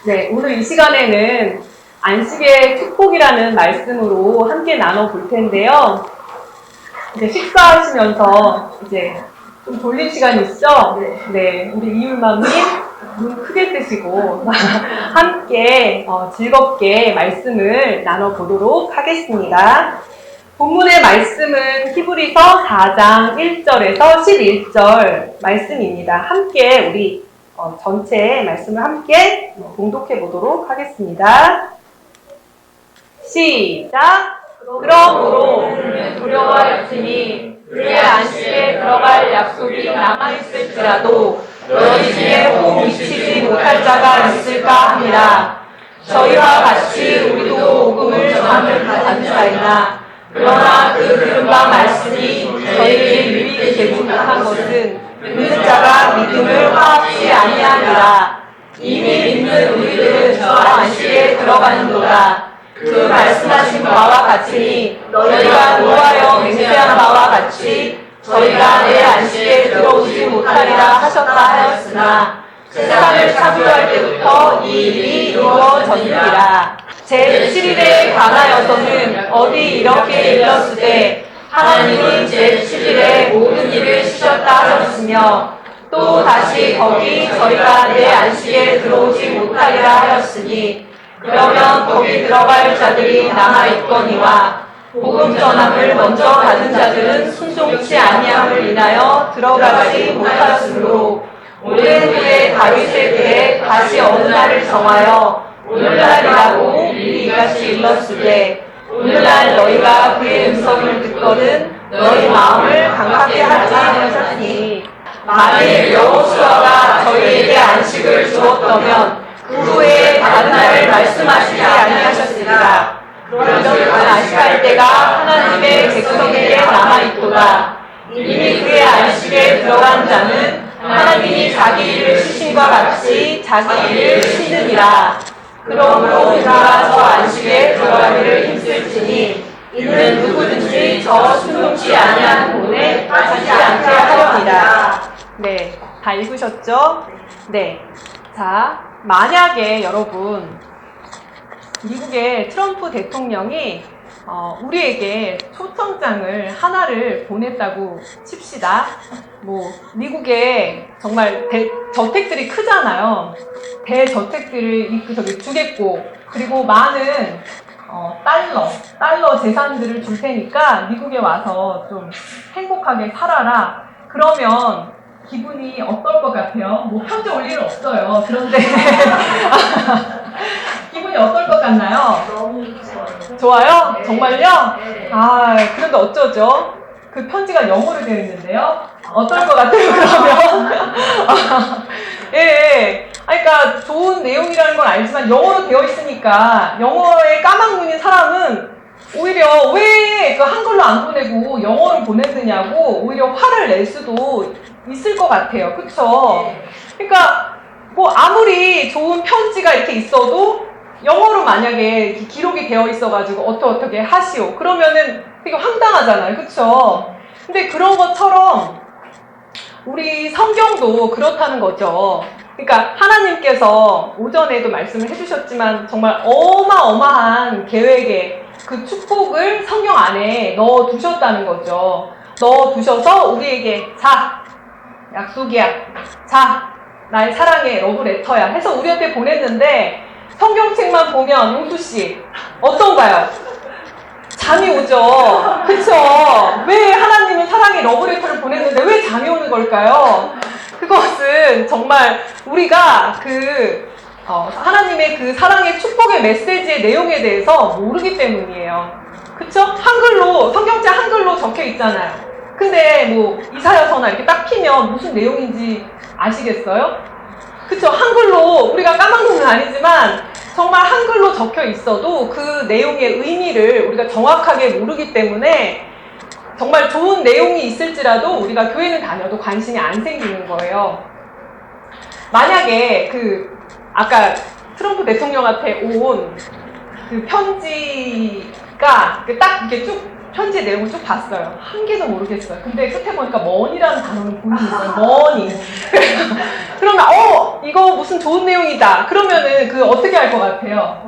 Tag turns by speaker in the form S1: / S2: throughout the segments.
S1: 네, 오늘 이 시간에는 안식의 축복이라는 말씀으로 함께 나눠볼 텐데요. 이제 식사하시면서 이제 좀 돌릴 시간이 있죠? 네, 우리 이율맘님 눈 크게 뜨시고 함께 즐겁게 말씀을 나눠보도록 하겠습니다. 본문의 말씀은 히브리서 4장 1절에서 11절 말씀입니다. 함께 우리 전체 말씀을 함께 봉독해 보도록 하겠습니다. 시작! 그러므로 우리는 두려워하였으니 그의 안식에 들어갈 약속이 남아있을지라도 너희 중에 혹 미치지 못할 자가 있을까 합니다. 저희와 같이 우리도 복음을 전하는 자이나 그러나 그 들은 바 말씀이 저희에게 유익이 되지 못한 것은 믿는 자가 믿음을 화합지 아니하니라. 이미 믿는 우리들은 저 안식에 들어가는도다. 그 말씀하신 바와 같으니 너희가 노하여 맹세한 바와 같이 저희가 내 안식에 들어오지 못하리라 하셨다 하였으나 세상을 창조할 때부터 이 일이 이루어졌느니라. 제7일에 관하여서는 어디 이렇게 일렀으되 하나님은 제7일에 모든 일을 쉬셨다 하셨으며 또 다시 거기 저희가 내 안식에 들어오지 못하리라 하였으니 그러면 거기 들어갈 자들이 남아있거니와 복음 전함을 먼저 받은 자들은 순종치 아니함을 인하여 들어가지 못하였으므로 오랜 후에 다윗에 대해 다시 어느 날을 정하여 오늘날이라고 미리 이같이 일렀으되 오늘날 너희가 그의 음성을 듣거든 너희 마음을 강하게 하지 않으셨으니 만일 여호수아가 저희에게 안식을 주었다면 그 후에 다른 날을 말씀하시지 아니하셨으리라. 그러면 안식할 때가 하나님의 백성에게 남아있도다. 이미 그의 안식에 들어간 자는 하나님이 자기 일을 쉬심과 같이 자기 일을 쉬느니라. 그러므로 우리가 저 안식에 들어가기를 힘쓸지니 이는 누구든지 저 순종치 아니한 본에 빠지지 않게 하렵니다. 네, 다 읽으셨죠? 네. 자, 만약에 여러분 미국의 트럼프 대통령이 우리에게 초청장을 하나를 보냈다고 칩시다. 미국에 정말 저택들이 크잖아요. 대저택들을 저기 주겠고, 그리고 많은 달러 재산들을 줄 테니까 미국에 와서 좀 행복하게 살아라. 그러면 기분이 어떨 것 같아요? 편지 올 일은 없어요. 그런데 기분이 어떨 것 같나요?
S2: 너무 좋아요.
S1: 좋아요?
S2: 네.
S1: 정말요?
S2: 네.
S1: 그런데 어쩌죠? 그 편지가 영어로 되어 있는데요? 어떨 것 같아요, 그러면? 예. 그러니까 좋은 내용이라는 건 알지만 영어로 되어 있으니까 영어에 까막눈인 사람은 오히려 왜 그 한글로 안 보내고 영어로 보냈느냐고 오히려 화를 낼 수도 있을 것 같아요. 그쵸? 그러니까 아무리 좋은 편지가 이렇게 있어도 영어로 만약에 기록이 되어 있어가지고 어떻게 하시오. 그러면은 되게 황당하잖아요. 그쵸? 근데 그런 것처럼 우리 성경도 그렇다는 거죠. 그러니까 하나님께서 오전에도 말씀을 해주셨지만 정말 어마어마한 계획에 그 축복을 성경 안에 넣어두셨다는 거죠. 넣어두셔서 우리에게 약속이야. 날 사랑해. 러브레터야. 해서 우리한테 보냈는데 성경책만 보면 용수씨 어떤가요? 잠이 오죠? 그쵸? 왜 하나님은 사랑의 러브레터를 보냈는데 왜 잠이 오는 걸까요? 그것은 정말 우리가 하나님의 그 사랑의 축복의 메시지의 내용에 대해서 모르기 때문이에요. 그쵸? 성경책 한글로 적혀 있잖아요. 근데 이사야서나 이렇게 딱 피면 무슨 내용인지 아시겠어요? 그쵸? 한글로 우리가 까막눈은 아니지만 정말 한글로 적혀 있어도 그 내용의 의미를 우리가 정확하게 모르기 때문에 정말 좋은 내용이 있을지라도 우리가 교회는 다녀도 관심이 안 생기는 거예요. 만약에 아까 트럼프 대통령한테 온 그 편지가 딱 이렇게 쭉 편지 내용을 쭉 봤어요. 한 개도 모르겠어요. 근데 끝에 보니까 money라는 단어는 보이는 거예요. money. 그러면 이거 무슨 좋은 내용이다. 그러면은 그 어떻게 할 것 같아요?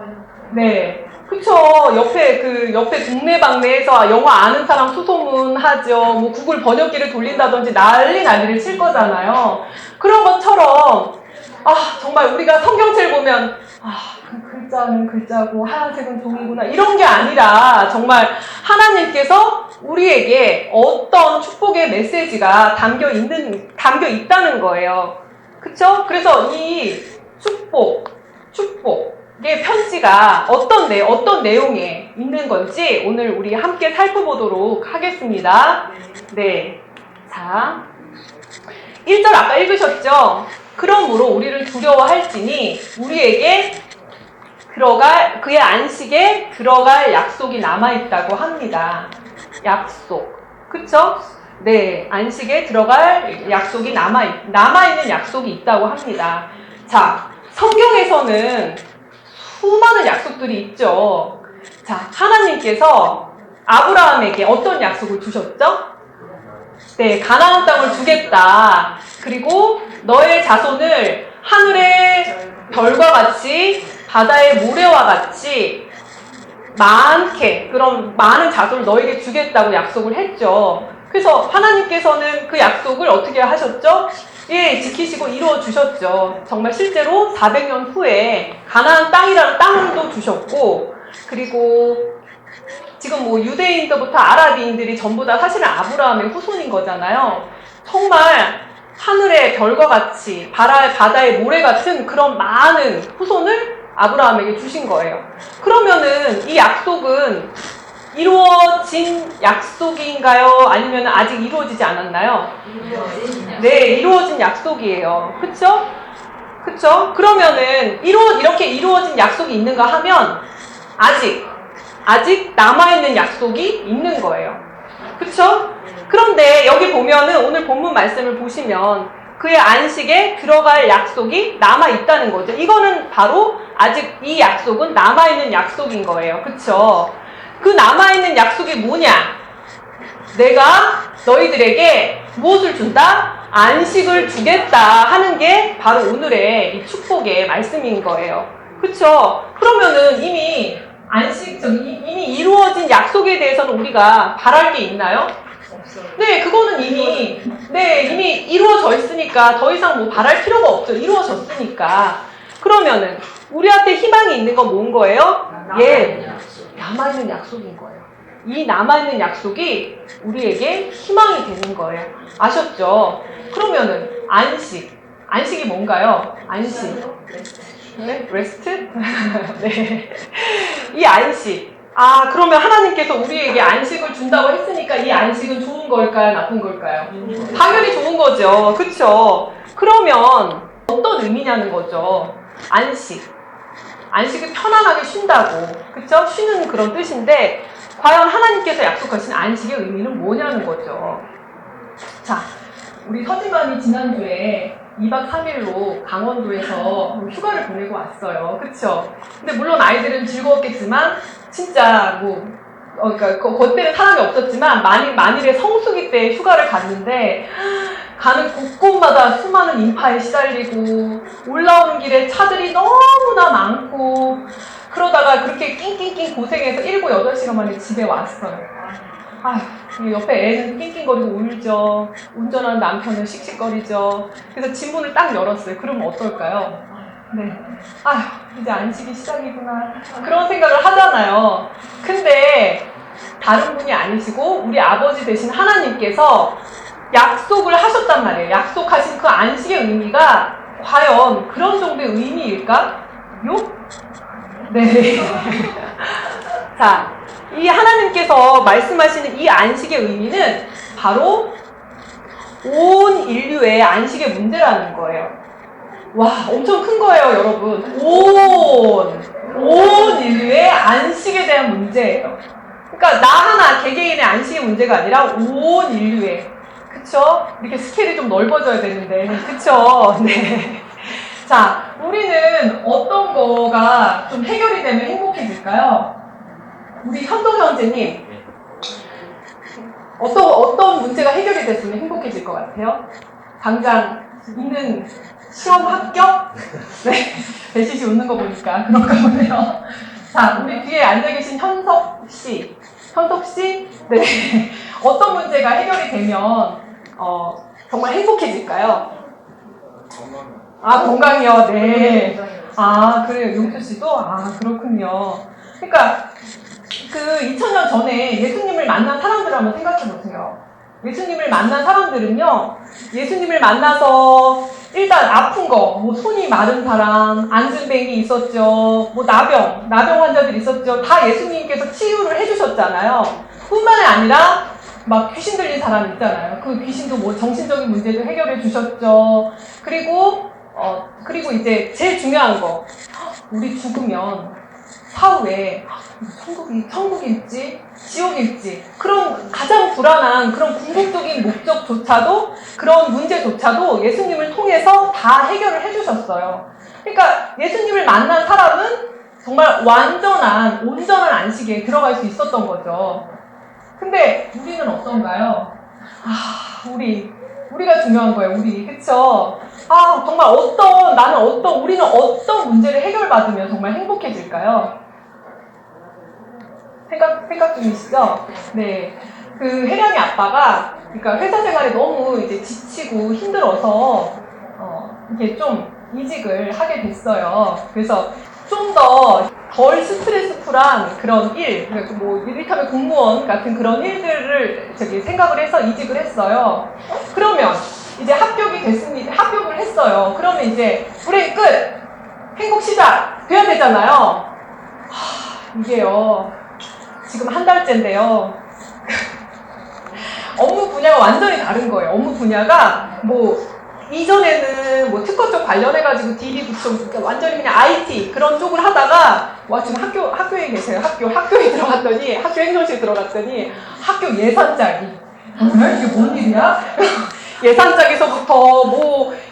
S1: 네. 그쵸. 옆에 동네방네에서 영어 아는 사람 수소문 하죠. 뭐 구글 번역기를 돌린다든지 난리를 칠 거잖아요. 그런 것처럼, 정말 우리가 성경책을 보면, 그 글자는 글자고 하얀색은 종이구나. 이런 게 아니라 정말 하나님께서 우리에게 어떤 축복의 메시지가 담겨 있다는 거예요. 그쵸? 그래서 이 축복의 편지가 어떤 내용에 있는 건지 오늘 우리 함께 살펴보도록 하겠습니다. 네. 자, 1절 아까 읽으셨죠? 그러므로 우리를 두려워할지니 우리에게 그의 안식에 들어갈 약속이 남아있다고 합니다. 약속. 그쵸? 네, 안식에 들어갈 약속이 남아있는 약속이 있다고 합니다. 자, 성경에서는 수많은 약속들이 있죠. 자, 하나님께서 아브라함에게 어떤 약속을 주셨죠? 네, 가나안 땅을 주겠다. 그리고 너의 자손을 하늘의 별과 같이 바다의 모래와 같이 그런 많은 자손을 너에게 주겠다고 약속을 했죠. 그래서 하나님께서는 그 약속을 어떻게 하셨죠? 예, 지키시고 이루어 주셨죠. 정말 실제로 400년 후에 가나안 땅이라는 땅도 주셨고, 그리고 지금 뭐 유대인들부터 아라비인들이 전부 다 사실은 아브라함의 후손인 거잖아요. 정말 하늘의 별과 같이 바다의 모래 같은 그런 많은 후손을 아브라함에게 주신 거예요. 그러면은 이 약속은 이루어진 약속인가요? 아니면 아직 이루어지지 않았나요? 네, 이루어진 약속이에요. 그쵸? 그러면은 이렇게 이루어진 약속이 있는가 하면 아직 남아있는 약속이 있는 거예요. 그쵸? 그런데 여기 보면은 오늘 본문 말씀을 보시면 그의 안식에 들어갈 약속이 남아있다는 거죠. 이거는 바로 아직 이 약속은 남아있는 약속인 거예요. 그쵸? 그 남아있는 약속이 뭐냐? 내가 너희들에게 무엇을 준다? 안식을 주겠다 하는 게 바로 오늘의 이 축복의 말씀인 거예요. 그쵸? 그러면은 이미 이루어진 약속에 대해서는 우리가 바랄 게 있나요? 네, 그거는 이미 이루어져 있으니까 더 이상 뭐 바랄 필요가 없죠. 이루어졌으니까. 그러면은 우리한테 희망이 있는 건 뭔 거예요? 남아있는 약속인 거예요. 이 남아있는 약속이 우리에게 희망이 되는 거예요. 아셨죠? 그러면은 안식이 뭔가요? 네? 레스트? 네. 이 안식. 그러면 하나님께서 우리에게 안식을 준다고 했으니까 이 안식은 좋은 걸까요? 나쁜 걸까요? 당연히 좋은 거죠. 그쵸? 그러면 어떤 의미냐는 거죠. 안식을 편안하게 쉰다고. 그쵸? 쉬는 그런 뜻인데 과연 하나님께서 약속하신 안식의 의미는 뭐냐는 거죠. 자, 우리 서진맘이 지난주에 2박 3일로 강원도에서 휴가를 보내고 왔어요. 그쵸? 근데 물론 아이들은 즐거웠겠지만, 진짜 그러니까 그때는 사람이 없었지만, 만일의 성수기 때 휴가를 갔는데, 가는 곳곳마다 수많은 인파에 시달리고, 올라오는 길에 차들이 너무나 많고, 그러다가 그렇게 낑낑낑 고생해서 7, 8시간 만에 집에 왔어요. 옆에 애는 낑낑거리고 울죠. 운전하는 남편은 씩씩거리죠. 그래서 집문을 딱 열었어요. 그러면 어떨까요? 네. 이제 안식이 시작이구나. 그런 생각을 하잖아요. 근데 다른 분이 아니시고 우리 아버지 되신 하나님께서 약속을 하셨단 말이에요. 약속하신 그 안식의 의미가 과연 그런 정도의 의미일까요? 네. 자, 이 하나님께서 말씀하시는 이 안식의 의미는 바로 온 인류의 안식의 문제라는 거예요. 와, 엄청 큰 거예요, 여러분. 온 인류의 안식에 대한 문제예요. 그러니까 나 하나 개개인의 안식의 문제가 아니라 온 인류의. 그쵸? 이렇게 스케일이 좀 넓어져야 되는데. 그쵸? 네. 자, 우리는 어떤 거가 좀 해결이 되면 행복해질까요? 우리 현동 형제님, 어떤 문제가 해결이 됐으면 행복해질 것 같아요? 당장 있는 시험 합격? 네, 배시시 웃는 거 보니까 그런가 보네요. 자, 우리 뒤에 앉아 계신 현석 씨. 현석 씨, 네, 어떤 문제가 해결이 되면 정말 행복해질까요? 아, 건강이요. 네. 아, 그래요. 용수 씨도? 아, 그렇군요. 그러니까 그 2000년 전에 예수님을 만난 사람들을 한번 생각해 보세요. 예수님을 만난 사람들은요, 예수님을 만나서 일단 아픈 거, 뭐 손이 마른 사람, 안진뱅이 있었죠, 뭐 나병 환자들 있었죠. 다 예수님께서 치유를 해주셨잖아요. 뿐만 아니라 막 귀신 들린 사람 있잖아요. 그 귀신도 뭐 정신적인 문제도 해결해 주셨죠. 그리고 이제 제일 중요한 거, 우리 죽으면 사후에 천국일지 지옥일지 그런 가장 불안한 그런 궁극적인 목적조차도 그런 문제조차도 예수님을 통해서 다 해결을 해주셨어요. 그러니까 예수님을 만난 사람은 정말 온전한 안식에 들어갈 수 있었던 거죠. 근데 우리는 어떤가요? 우리가 중요한 거예요. 그쵸? 정말 우리는 어떤 문제를 해결받으면 정말 행복해질까요? 생각 중이시죠? 네. 그 혜령이 아빠가, 그러니까 회사 생활에 너무 이제 지치고 힘들어서, 이게 좀 이직을 하게 됐어요. 그래서 좀 덜 스트레스풀한 그런 그러니까 뭐, 이를테면 공무원 같은 그런 일들을 생각을 해서 이직을 했어요. 그러면, 이제 합격을 했어요. 그러면 이제, 불행 끝! 행복 시작! 돼야 되잖아요. 이게요. 지금 한 달째인데요. 업무 분야가 완전히 다른 거예요. 업무 분야가 이전에는 특허 쪽 관련해가지고 DB 부쪽 완전히 그냥 IT 그런 쪽을 하다가 지금 학교에 계세요. 학교에 들어갔더니 학교 행정실 들어갔더니 학교 예산짜기. 이게 뭔 일이야? 예산짜기서부터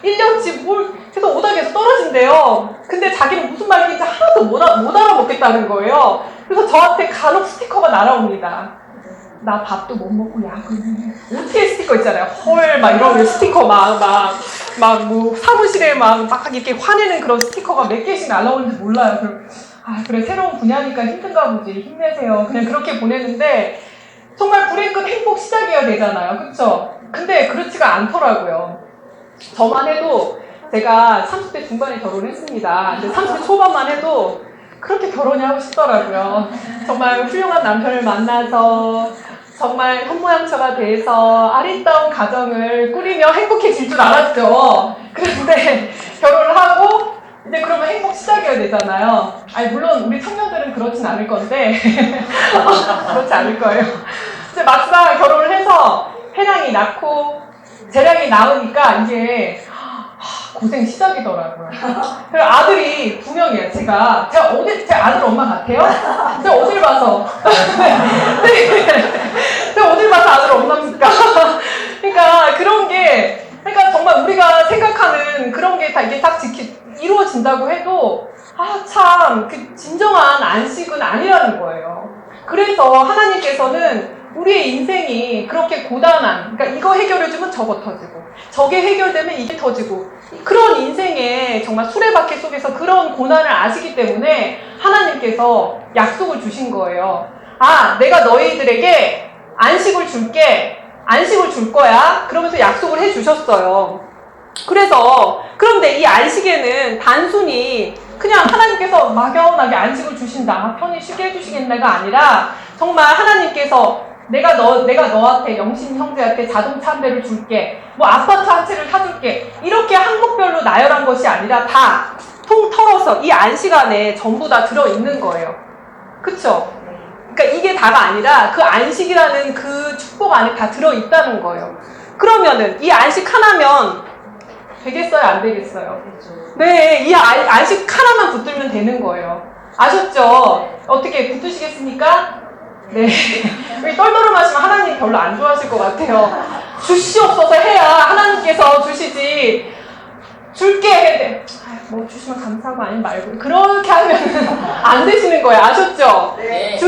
S1: 1년치 계속 오닥에서 떨어진대요. 근데 자기는 무슨 말인지 하나도 못 알아먹겠다는 거예요. 그래서 저한테 간혹 스티커가 날아옵니다. 나 밥도 못 먹고 야근해. 어떻게 스티커 있잖아요. 이런 스티커 사무실에 막 이렇게 화내는 그런 스티커가 몇 개씩 날아오는지 몰라요. 그래, 새로운 분야니까 힘든가 보지. 힘내세요. 그냥 그렇게 보내는데, 정말 불행 끝 행복 시작이어야 되잖아요. 그쵸? 근데 그렇지가 않더라고요. 저만 해도 제가 30대 중반에 결혼했습니다. 근데 30대 초반만 해도 그렇게 결혼이 하고 싶더라고요. 정말 훌륭한 남편을 만나서 정말 현모양처가 돼서 아리따운 가정을 꾸리며 행복해질 줄 알았죠. 그런데 결혼을 하고 이제 그러면 행복 시작이어야 되잖아요. 물론 우리 청년들은 그렇진 않을 건데 그렇지 않을 거예요. 이제 막상 결혼을 해서 혜량이 낳고 재량이 나으니까 이게 고생 시작이더라고요. 그리고 아들이 2명이에요. 제 아들 엄마 같아요? 제가 어딜 봐서. 제가 어딜 봐서 아들 엄마입니까? 그러니까 정말 우리가 생각하는 그런 게 다 이게 딱 이루어진다고 해도, 그 진정한 안식은 아니라는 거예요. 그래서 하나님께서는 우리의 인생이 그렇게 고단한, 그러니까 이거 해결해주면 저거 터지고, 저게 해결되면 이게 터지고, 그런 인생의 정말 수레바퀴 속에서 그런 고난을 아시기 때문에 하나님께서 약속을 주신 거예요. 내가 너희들에게 안식을 줄게. 안식을 줄 거야. 그러면서 약속을 해주셨어요. 그런데 이 안식에는 단순히 그냥 하나님께서 막연하게 안식을 주신다, 편히 쉬게 해주시겠나가 아니라 정말 하나님께서 내가 너한테, 영신 형제한테 자동차 한 대를 줄게, 아파트 한 채를 사줄게, 이렇게 항목별로 나열한 것이 아니라 다 통털어서 이 안식 안에 전부 다 들어있는 거예요. 그쵸? 그러니까 이게 다가 아니라 그 안식이라는 그 축복 안에 다 들어있다는 거예요. 그러면은 이 안식 하나면 되겠어요? 안 되겠어요? 네, 이 안식 하나만 붙들면 되는 거예요. 아셨죠? 어떻게 붙으시겠습니까? 네. 떨떠름하시면 하나님 별로 안 좋아하실 것 같아요. 주시옵소서 해야 하나님께서 주시지. 줄게 해야 돼. 주시면 감사하고 아니면 말고. 그렇게 하면 안 되시는 거예요. 아셨죠?
S2: 네.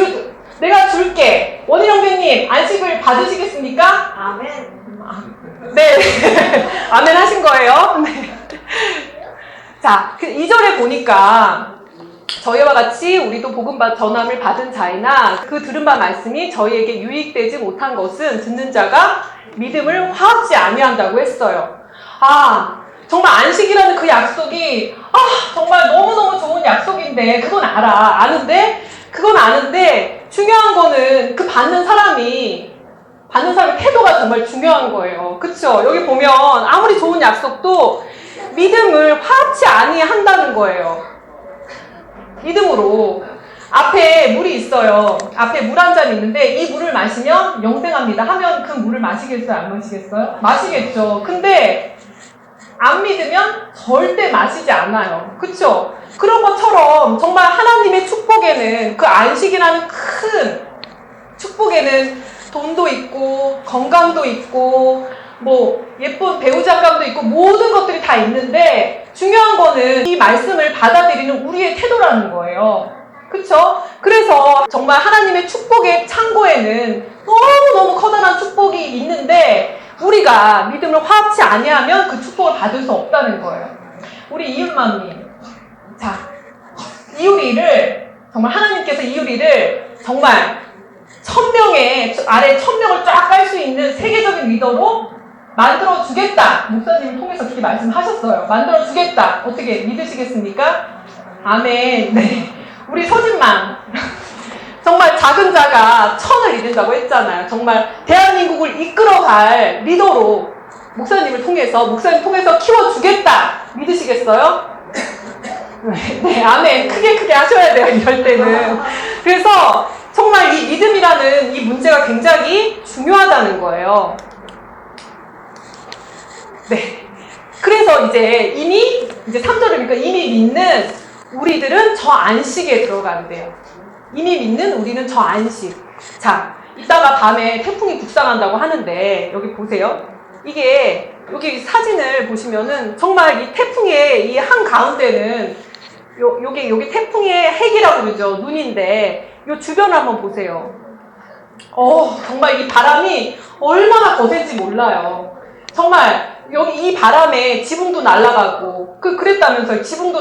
S1: 내가 줄게. 원희 형제님, 안식을 받으시겠습니까?
S2: 아멘.
S1: 네. 아멘 하신 거예요? 네. 자, 2절에 보니까 저희와 같이 우리도 복음 전함을 받은 자이나 그 들은 바 말씀이 저희에게 유익되지 못한 것은 듣는 자가 믿음을 화합지 아니한다고 했어요. 정말 안식이라는 그 약속이 정말 너무너무 좋은 약속인데 그건 아는데 중요한 거는 그 받는 사람의 태도가 정말 중요한 거예요. 그쵸? 여기 보면 아무리 좋은 약속도 믿음을 화합치 아니한다는 거예요. 믿음으로. 앞에 물이 있어요. 앞에 물 한 잔 있는데 이 물을 마시면 영생합니다 하면 그 물을 마시겠어요? 안 마시겠어요? 마시겠죠. 근데 안 믿으면 절대 마시지 않아요. 그쵸? 그런 것처럼 정말 하나님의 축복에는 그 안식이라는 큰 축복에는 돈도 있고 건강도 있고 뭐 예쁜 배우자감도 있고 모든 것들이 다 있는데 중요한 거는 이 말씀을 받아들이는 우리의 태도라는 거예요. 그쵸? 그래서 정말 하나님의 축복의 창고에는 너무너무 커다란 축복이 있는데 우리가 믿음을 화합치 아니하면 그 축복을 받을 수 없다는 거예요. 우리 이웃맘님, 자, 정말 하나님께서 이유리를 정말 1000명의 아래 1000명을 쫙 깔 수 있는 세계적인 리더로 만들어주겠다. 목사님을 통해서 그렇게 말씀하셨어요. 만들어주겠다. 어떻게 믿으시겠습니까? 아멘. 네. 우리 서진맘 정말 작은 자가 천을 이룬다고 했잖아요. 정말 대한민국을 이끌어갈 리더로 목사님 통해서 키워주겠다. 믿으시겠어요? 네, 아멘. 크게 하셔야 돼요. 이럴 때는. 그래서 정말 이 믿음이라는 이 문제가 굉장히 중요하다는 거예요. 네. 그래서 이제 3절이니까 이미 믿는 우리들은 저 안식에 들어간대요. 이미 믿는 우리는 저 안식. 자, 이따가 밤에 태풍이 북상한다고 하는데 여기 보세요. 여기 사진을 보시면은 정말 이 태풍의 이 한가운데는 여기 태풍의 핵이라고 그러죠. 눈인데 요 주변을 한번 보세요. 정말 이 바람이 얼마나 거센지 몰라요. 정말 여기 이 바람에 지붕도 날아가고 그랬다면서요. 지붕도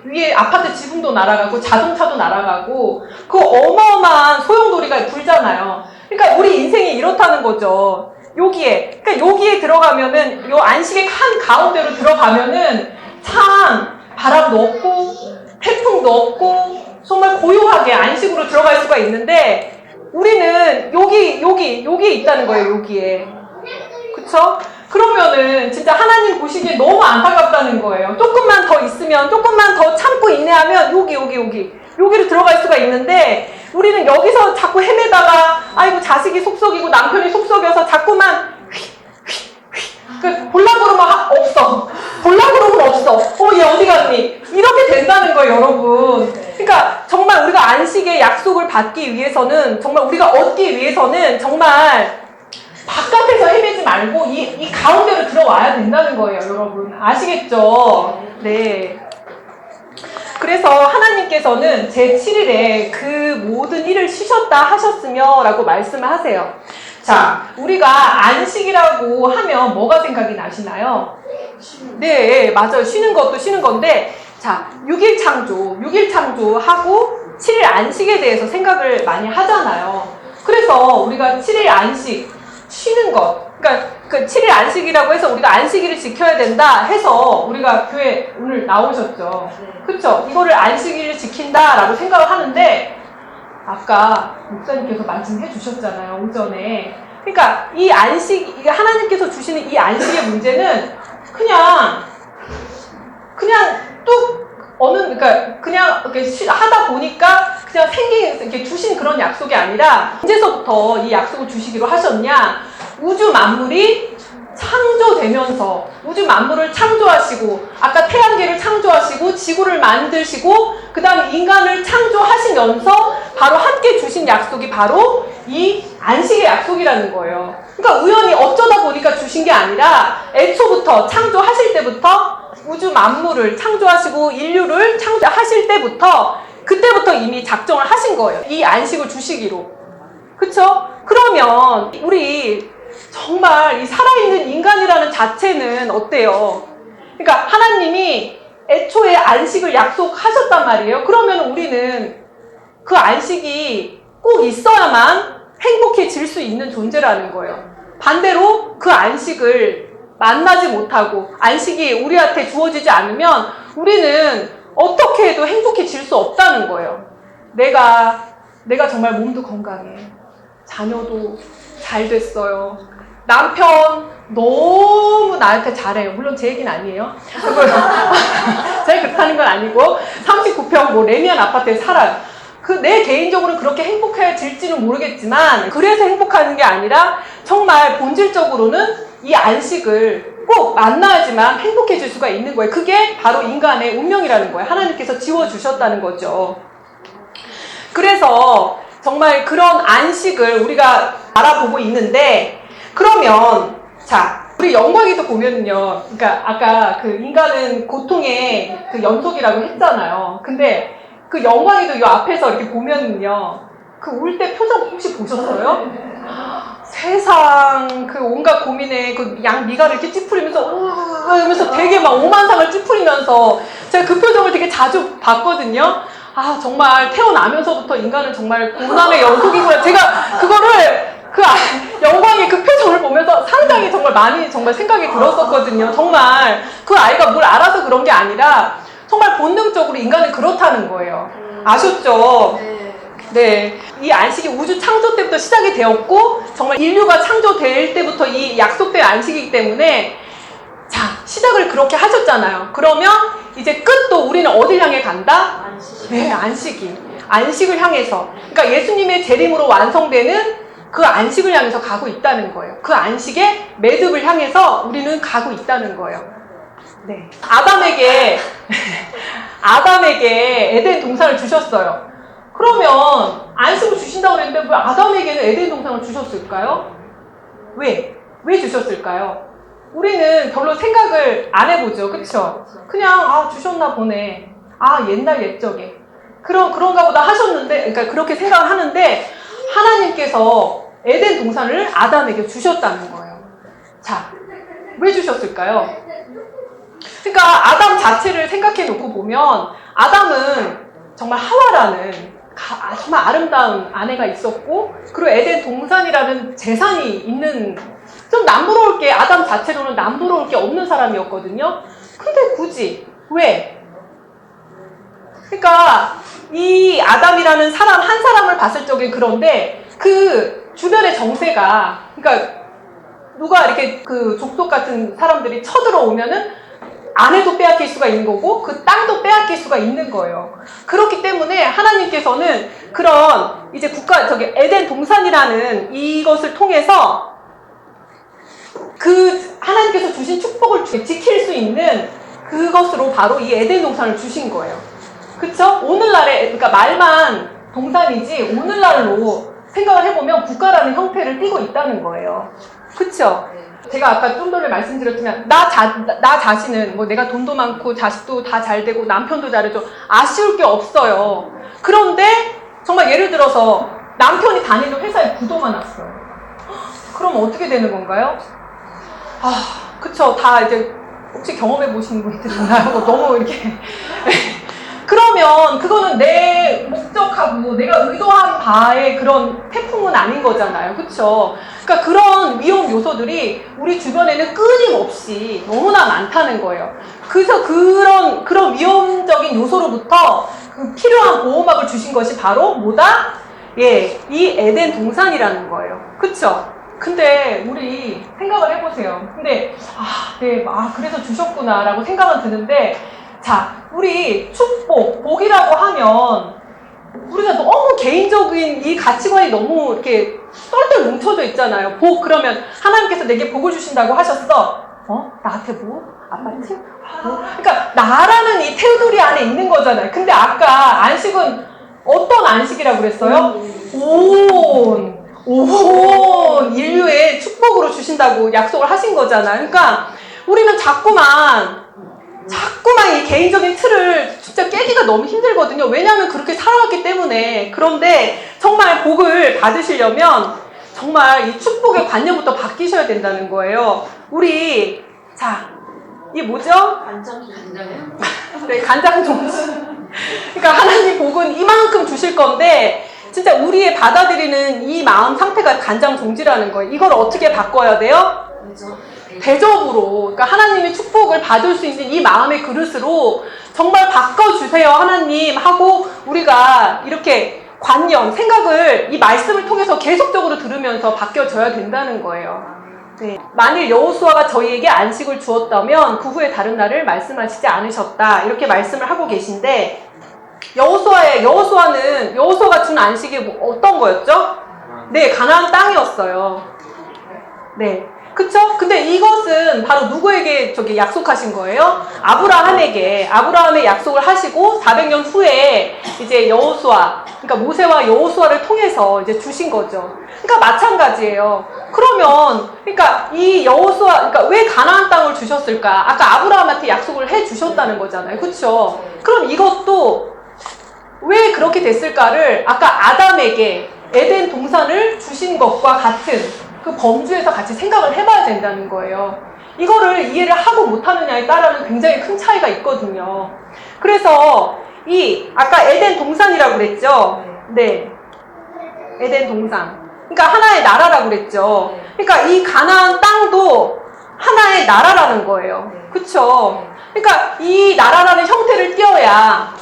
S1: 위에 아파트 지붕도 날아가고 자동차도 날아가고 그 어마어마한 소용돌이가 불잖아요. 그러니까 우리 인생이 이렇다는 거죠. 여기에 들어가면은 요 안식의 한 가운데로 들어가면은 참 바람도 없고 태풍도 없고 정말 고요하게 안식으로 들어갈 수가 있는데 우리는 여기에 있다는 거예요. 여기에. 그쵸? 그러면은 진짜 하나님 보시기에 너무 안타깝다는 거예요. 조금만 더 있으면, 조금만 더 참고 인내하면 여기로 들어갈 수가 있는데 우리는 여기서 자꾸 헤매다가 아이고 자식이 속썩이고 남편이 속썩여서 자꾸만 볼라 그러면 없어. 얘 어디 갔니? 이렇게 된다는 거예요, 여러분. 그러니까 정말 우리가 안식의 약속을 받기 위해서는 정말 우리가 얻기 위해서는 정말 바깥에서 헤매지 말고 이 가운데로 들어와야 된다는 거예요, 여러분. 아시겠죠? 네. 그래서 하나님께서는 제7일에 그 모든 일을 쉬셨다 하셨으며 라고 말씀을 하세요. 자, 우리가 안식이라고 하면 뭐가 생각이 나시나요? 네, 맞아요. 쉬는 것도 쉬는 건데, 자, 6일 창조하고 7일 안식에 대해서 생각을 많이 하잖아요. 그래서 우리가 7일 안식, 쉬는 것, 그러니까 그 7일 안식이라고 해서 우리가 안식일을 지켜야 된다 해서 우리가 교회 오늘 나오셨죠. 그쵸? 이거를 안식일을 지킨다라고 생각을 하는데 아까 목사님께서 말씀해 주셨잖아요, 오전에. 그러니까 이 안식, 하나님께서 주시는 이 안식의 문제는 그냥 이렇게 하다 보니까 그냥 이렇게 주신 그런 약속이 아니라 언제서부터 이 약속을 주시기로 하셨냐? 우주 만물이 창조되면서 우주 만물을 창조하시고 아까 태양계를 창조하시고 지구를 만드시고 그 다음에 인간을 창조하시면서 바로 함께 주신 약속이 바로 이 안식의 약속이라는 거예요. 그러니까 우연히 어쩌다 보니까 주신 게 아니라 애초부터 창조하실 때부터 우주 만물을 창조하시고 인류를 창조하실 때부터 그때부터 이미 작정을 하신 거예요. 이 안식을 주시기로. 그쵸? 그러면 우리 정말 이 살아있는 인간이라는 자체는 어때요? 그러니까 하나님이 애초에 안식을 약속하셨단 말이에요. 그러면 우리는 그 안식이 꼭 있어야만 행복해질 수 있는 존재라는 거예요. 반대로 그 안식을 만나지 못하고 안식이 우리한테 주어지지 않으면 우리는 어떻게 해도 행복해질 수 없다는 거예요. 내가 정말 몸도 건강해. 자녀도 잘 됐어요. 남편 너무 나한테 잘해요. 물론 제 얘기는 아니에요. 제가 그렇다는 건 아니고 39평 뭐 레미안 아파트에 살아요. 내 개인적으로 그렇게 행복해질지는 모르겠지만 그래서 행복하는 게 아니라 정말 본질적으로는 이 안식을 꼭 만나야지만 행복해질 수가 있는 거예요. 그게 바로 인간의 운명이라는 거예요. 하나님께서 지워주셨다는 거죠. 그래서 정말 그런 안식을 우리가 알아보고 있는데 그러면 자 우리 영광에도 보면은요, 그러니까 아까 그 인간은 고통의 그 연속이라고 했잖아요. 근데 그 영광에도 이 앞에서 이렇게 보면은요, 그 울 때 표정 혹시 보셨어요? 세상 그 온갖 고민에 그 양 미간을 이렇게 찌푸리면서 이러면서 되게 막 오만상을 찌푸리면서 제가 그 표정을 되게 자주 봤거든요. 아 정말 태어나면서부터 인간은 정말 고난의 연속이구나. 제가 그거를 영광의 그 표정을 보면서 상당히 정말 많이 정말 생각이 들었었거든요. 정말 그 아이가 뭘 알아서 그런 게 아니라 정말 본능적으로 인간은 그렇다는 거예요. 아셨죠? 네. 이 안식이 우주 창조 때부터 시작이 되었고 정말 인류가 창조될 때부터 이 약속된 안식이기 때문에 자 시작을 그렇게 하셨잖아요. 그러면 이제 끝도 우리는 어딜 향해 간다? 네, 안식을 향해서. 그러니까 예수님의 재림으로 완성되는 그 안식을 향해서 가고 있다는 거예요. 그 안식의 매듭을 향해서 우리는 가고 있다는 거예요. 네. 아담에게 에덴 동산을 주셨어요. 그러면 안식을 주신다고 그랬는데 왜 아담에게는 에덴 동산을 주셨을까요? 왜 주셨을까요? 우리는 별로 생각을 안 해보죠. 그쵸? 그냥 주셨나 보네. 옛날 옛적에 그런가 보다 하셨는데, 그러니까 그렇게 생각을 하는데 하나님께서 에덴 동산을 아담에게 주셨다는 거예요. 자, 왜 주셨을까요? 그러니까 아담 자체를 생각해 놓고 보면 아담은 정말 하와라는 정말 아름다운 아내가 있었고 그리고 에덴 동산이라는 재산이 있는 좀 남부러울 게 아담 자체로는 남부러울 게 없는 사람이었거든요. 근데 굳이 왜? 그러니까 이 아담이라는 사람 한 사람을 봤을 적에 그런데 그 주변의 정세가 그러니까 누가 이렇게 그 족속 같은 사람들이 쳐들어오면은 아내도 빼앗길 수가 있는 거고 그 땅도 빼앗길 수가 있는 거예요. 그렇기 때문에 하나님께서는 그런 이제 에덴 동산이라는 이것을 통해서 그 하나님께서 주신 축복을 지킬 수 있는 그것으로 바로 이 에덴 동산을 주신 거예요. 그쵸? 오늘날에 그러니까 말만 동산이지 오늘날로 생각을 해보면 국가라는 형태를 띠고 있다는 거예요. 그쵸? 제가 아까 좀 전에 말씀드렸지만 나 자신은 뭐 내가 돈도 많고 자식도 다 잘 되고 남편도 잘해줘 아쉬울 게 없어요. 그런데 정말 예를 들어서 남편이 다니는 회사에 부도가 났어요. 그럼 어떻게 되는 건가요? 그쵸. 다 이제 혹시 경험해 보시는 분들 있나요? 너무 이렇게 그러면 그거는 내 목적하고 내가 의도한 바의 그런 태풍은 아닌 거잖아요. 그쵸? 그러니까 그런 위험 요소들이 우리 주변에는 끊임없이 너무나 많다는 거예요. 그래서 그런 위험적인 요소로부터 그 필요한 보호막을 주신 것이 바로 뭐다? 예, 이 에덴 동산이라는 거예요. 그쵸? 근데 우리 생각을 해보세요. 근데 그래서 주셨구나라고 생각은 드는데 자, 우리 복이라고 하면 우리가 너무 개인적인 이 가치관이 너무 이렇게 똘똘 뭉쳐져 있잖아요. 그러면 하나님께서 내게 복을 주신다고 하셨어. 나한테 뭐? 아파트? 그러니까 나라는 이 테두리 안에 있는 거잖아요. 근데 아까 안식은 어떤 안식이라고 그랬어요? 온 인류의 축복으로 주신다고 약속을 하신 거잖아요. 그러니까 우리는 자꾸만 자꾸만 이 개인적인 틀을 진짜 깨기가 너무 힘들거든요. 왜냐하면 그렇게 살아왔기 때문에. 그런데 정말 복을 받으시려면 정말 이 축복의 관념부터 바뀌셔야 된다는 거예요. 우리 자, 이 뭐죠?
S2: 간장이요?
S1: 네, 간장 종지. 그러니까 하나님 복은 이만큼 주실 건데 진짜 우리의 받아들이는 이 마음 상태가 간장 종지라는 거예요. 이걸 어떻게 바꿔야 돼요? 대접으로, 그러니까 하나님의 축복을 받을 수 있는 이 마음의 그릇으로 정말 바꿔주세요 하나님 하고 우리가 이렇게 관념, 생각을 이 말씀을 통해서 계속적으로 들으면서 바뀌어져야 된다는 거예요. 네. 만일 여호수아가 저희에게 안식을 주었다면 그 후에 다른 날을 말씀하시지 않으셨다 이렇게 말씀을 하고 계신데 여호수아가 준 안식이 어떤 거였죠? 네, 가나안 땅이었어요. 네. 그쵸? 근데 이것은 바로 누구에게 약속하신 거예요? 아브라함의 약속을 하시고 400년 후에 이제 그러니까 모세와 여호수아를 통해서 이제 주신 거죠. 그러니까 마찬가지예요. 그러면, 그러니까 그러니까 왜 가나안 땅을 주셨을까? 아까 아브라함한테 약속을 해 주셨다는 거잖아요. 그쵸? 그럼 이것도 왜 그렇게 됐을까를 아까 아담에게 에덴 동산을 주신 것과 같은 그 범주에서 같이 생각을 해봐야 된다는 거예요. 이거를 이해를 하고 못하느냐에 따라는 굉장히 큰 차이가 있거든요. 그래서 아까 에덴 동산이라고 그랬죠? 네. 에덴 동산. 그러니까 하나의 나라라고 그랬죠? 그러니까 이 가나안 땅도 하나의 나라라는 거예요. 그쵸? 그러니까 이 나라라는 형태를 띄어야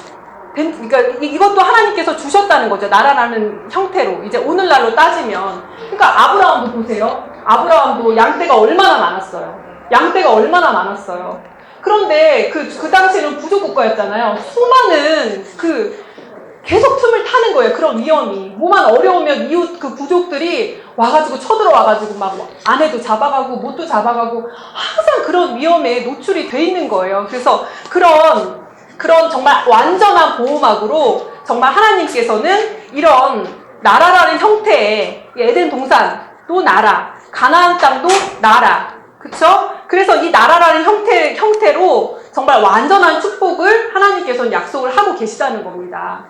S1: 그러니까 이것도 하나님께서 주셨다는 거죠. 나라라는 형태로. 이제 오늘날로 따지면. 그러니까 아브라함도 보세요. 아브라함도 양떼가 얼마나 많았어요. 그런데 그 당시에는 부족 국가였잖아요. 수많은 계속 틈을 타는 거예요. 그런 위험이. 뭐만 어려우면 이웃 부족들이 와가지고 쳐들어와가지고 막 아내도 잡아가고 못도 잡아가고 항상 그런 위험에 노출이 돼 있는 거예요. 그래서 그런 정말 완전한 보호막으로 정말 하나님께서는 이런 나라라는 형태의 에덴 동산도 나라, 가나안 땅도 나라, 그쵸? 그래서 이 나라라는 형태로 정말 완전한 축복을 하나님께서는 약속을 하고 계시다는 겁니다.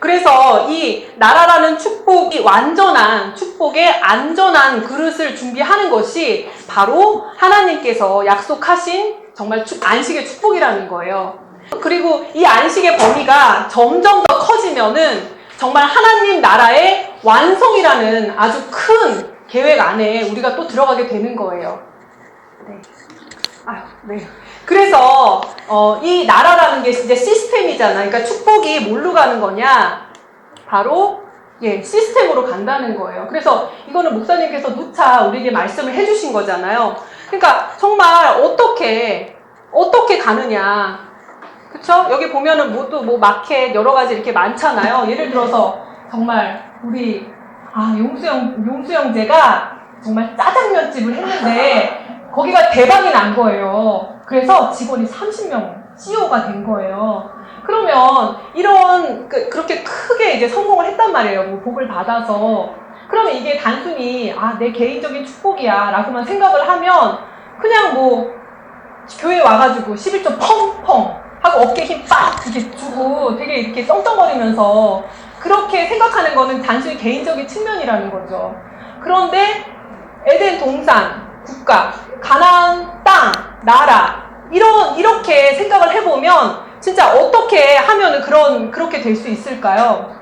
S1: 그래서 이 나라라는 축복이 완전한 축복의 안전한 그릇을 준비하는 것이 바로 하나님께서 약속하신 정말 안식의 축복이라는 거예요. 그리고 이 안식의 범위가 점점 더 커지면은 정말 하나님 나라의 완성이라는 아주 큰 계획 안에 우리가 또 들어가게 되는 거예요. 네. 그래서 이 나라라는 게 이제 시스템이잖아요. 그러니까 축복이 뭘로 가는 거냐? 바로 시스템으로 간다는 거예요. 그래서 이거는 목사님께서 누차 우리에게 말씀을 해주신 거잖아요. 그러니까 정말 어떻게 가느냐? 그쵸? 여기 보면은 마켓 여러 가지 이렇게 많잖아요. 예를 들어서 정말 우리 용수 형제가 정말 짜장면집을 했는데 거기가 대박이 난 거예요. 그래서 직원이 30명 CEO가 된 거예요. 그러면 그렇게 크게 이제 성공을 했단 말이에요. 복을 받아서. 그러면 이게 단순히 내 개인적인 축복이야 라고만 생각을 하면 그냥 교회 와가지고 11조 펑펑 하고 어깨에 힘 빡 이렇게 주고 되게 이렇게 떵떵거리면서 그렇게 생각하는 거는 단순히 개인적인 측면이라는 거죠. 그런데 에덴 동산, 국가, 가나안 땅, 나라 이렇게 생각을 해보면 진짜 어떻게 하면은 그렇게 될 수 있을까요?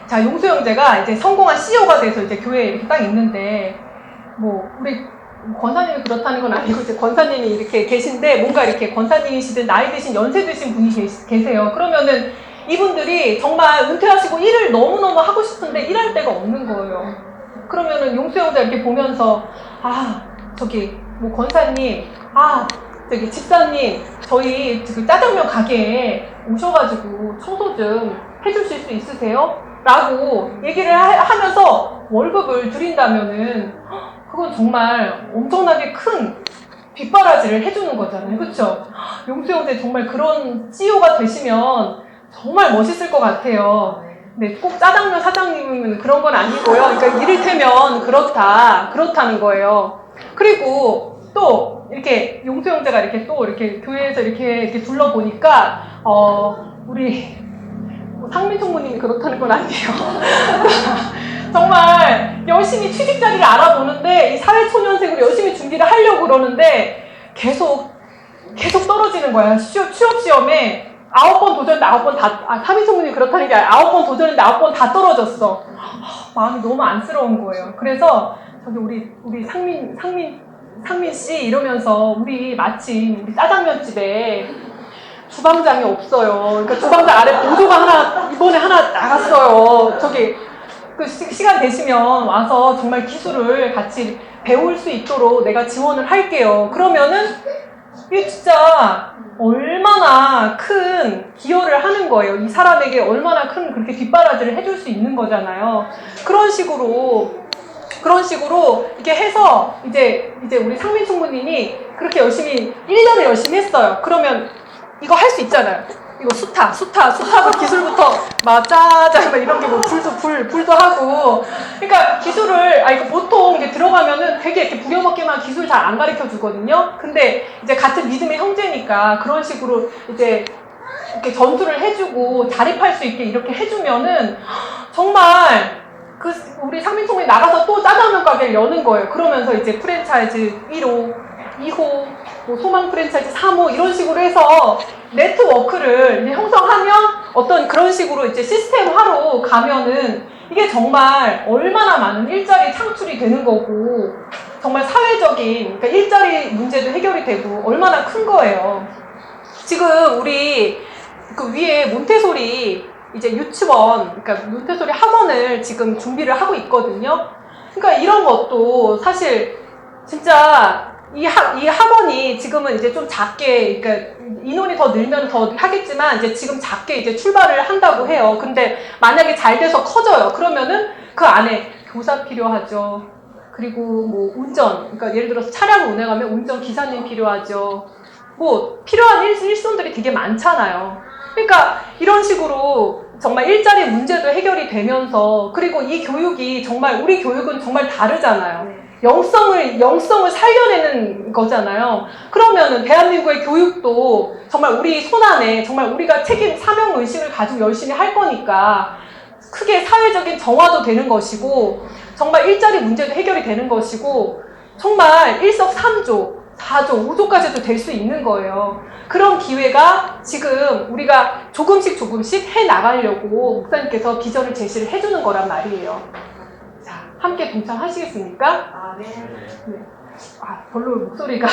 S1: 자, 용수 형제가 이제 성공한 CEO가 돼서 이제 교회에 이렇게 딱 있는데 우리 권사님이 그렇다는 건 아니고 이제 권사님이 이렇게 계신데 뭔가 이렇게 권사님이시든 나이 드신 연세 드신 분이 계세요. 그러면은 이분들이 정말 은퇴하시고 일을 너무너무 하고 싶은데 일할 데가 없는 거예요. 그러면은 용수 형제 이렇게 보면서 권사님, 집사님, 저희 짜장면 가게에 오셔가지고 청소 좀 해주실 수 있으세요? 라고 얘기를 하면서 월급을 드린다면은 그건 정말 엄청나게 큰 뒷바라지를 해주는 거잖아요. 그쵸? 용수 형제 정말 그런 CEO가 되시면 정말 멋있을 것 같아요. 네, 꼭 짜장면 사장님은 그런 건 아니고요. 그러니까 이를테면 그렇다는 거예요. 그리고 또 이렇게 용수 형제가 이렇게 또 이렇게 교회에서 이렇게 둘러보니까 우리 상민 총무님이 그렇다는 건 아니에요. 정말 열심히 취직 자리를 알아보는데 이 사회초년생으로 열심히 준비를 하려고 그러는데 계속 떨어지는 거야. 취업 시험에 9번 도전했는데 9번 다, 상민 총무님이 그렇다는 게 아니라 9번 도전했는데 9번 다 떨어졌어. 마음이 너무 안쓰러운 거예요. 그래서 저기 우리 상민 씨 이러면서 우리 마침 우리 짜장면집에 주방장이 없어요. 그러니까 주방장 아래 보조가 이번에 하나 나갔어요. 저기 그 시간 되시면 와서 정말 기술을 같이 배울 수 있도록 내가 지원을 할게요. 그러면은 이게 진짜 얼마나 큰 기여를 하는 거예요. 이 사람에게 얼마나 큰 그렇게 뒷바라지를 해줄 수 있는 거잖아요. 그런 식으로 이렇게 해서 이제 우리 상민 총무님이 그렇게 열심히 1년을 열심히 했어요. 그러면 이거 할 수 있잖아요. 이거 수타도 기술부터 짜자 이런 게 뭐 불도 하고. 그러니까 기술을 이거 보통 이게 들어가면은 되게 이렇게 부려먹기만 기술 잘 안 가르쳐 주거든요. 근데 이제 같은 믿음의 형제니까 그런 식으로 이제 이렇게 전수를 해주고 자립할 수 있게 이렇게 해주면은 정말 우리 상민 총무님 나가서 또 짜장면 가게를 여는 거예요. 그러면서 이제 프랜차이즈 1호, 2호, 뭐 소망 프랜차이즈 3호 이런 식으로 해서 네트워크를 이제 형성하면 어떤 그런 식으로 이제 시스템화로 가면은 이게 정말 얼마나 많은 일자리 창출이 되는 거고 정말 사회적인 그러니까 일자리 문제도 해결이 되고 얼마나 큰 거예요. 지금 우리 그 위에 몬테소리 이제 유치원, 그러니까 몬테소리 학원을 지금 준비를 하고 있거든요. 그러니까 이런 것도 사실 진짜 이 학원이 지금은 이제 좀 작게, 그러니까 인원이 더 늘면 더 하겠지만 이제 지금 작게 이제 출발을 한다고 해요. 근데 만약에 잘 돼서 커져요. 그러면은 그 안에 교사 필요하죠. 그리고 뭐 운전, 그러니까 예를 들어서 차량을 운행하면 운전 기사님 필요하죠. 뭐 필요한 일손들이 되게 많잖아요. 그러니까 이런 식으로 정말 일자리 문제도 해결이 되면서 그리고 이 교육이 정말 우리 교육은 정말 다르잖아요. 영성을 살려내는 거잖아요. 그러면은 대한민국의 교육도 정말 우리 손안에 정말 우리가 책임, 사명 의식을 가지고 열심히 할 거니까 크게 사회적인 정화도 되는 것이고 정말 일자리 문제도 해결이 되는 것이고 정말 일석삼조, 4조, 5조까지도 될 수 있는 거예요. 그런 기회가 지금 우리가 조금씩 해나가려고 목사님께서 비전을 제시를 해주는 거란 말이에요. 자, 함께 동참하시겠습니까?
S2: 네.
S1: 별로 목소리가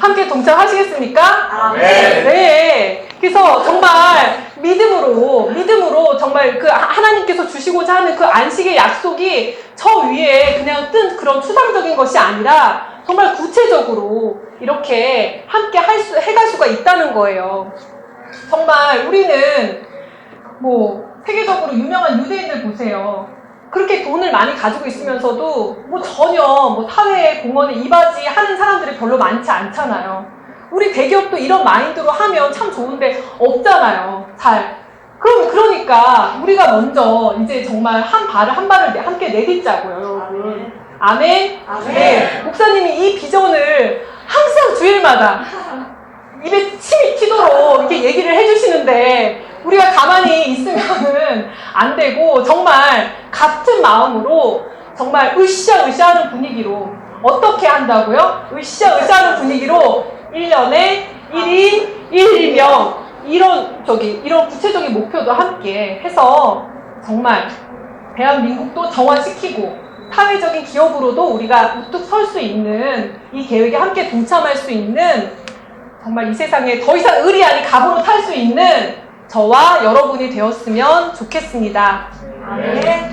S1: 함께 동참하시겠습니까?
S2: 네.
S1: 네. 그래서 정말 믿음으로 정말 그 하나님께서 주시고자 하는 그 안식의 약속이 저 위에 그냥 뜬 그런 추상적인 것이 아니라 정말 구체적으로 이렇게 함께 해갈 수가 있다는 거예요. 정말 우리는 뭐 세계적으로 유명한 유대인들 보세요. 그렇게 돈을 많이 가지고 있으면서도 뭐 전혀 뭐 사회 공헌에 이바지 하는 사람들이 별로 많지 않잖아요. 우리 대기업도 이런 마인드로 하면 참 좋은데 없잖아요. 그러니까 우리가 먼저 이제 정말 한 발을 함께 내딛자고요, 여러분. 아멘. 네. 목사님이 이 비전을 항상 주일마다 입에 침이 튀도록 이렇게 얘기를 해주시는데 우리가 가만히 있으면은 안 되고 정말 같은 마음으로 정말 으쌰으쌰하는 분위기로 어떻게 한다고요? 으쌰으쌰하는 분위기로 1년에 1인 1명 이런 구체적인 목표도 함께 해서 정말 대한민국도 정화시키고 사회적인 기업으로도 우리가 우뚝 설 수 있는 이 계획에 함께 동참할 수 있는 정말 이 세상에 더 이상 을이 아닌 갑으로 탈 수 있는 저와 여러분이 되었으면 좋겠습니다.
S2: 네.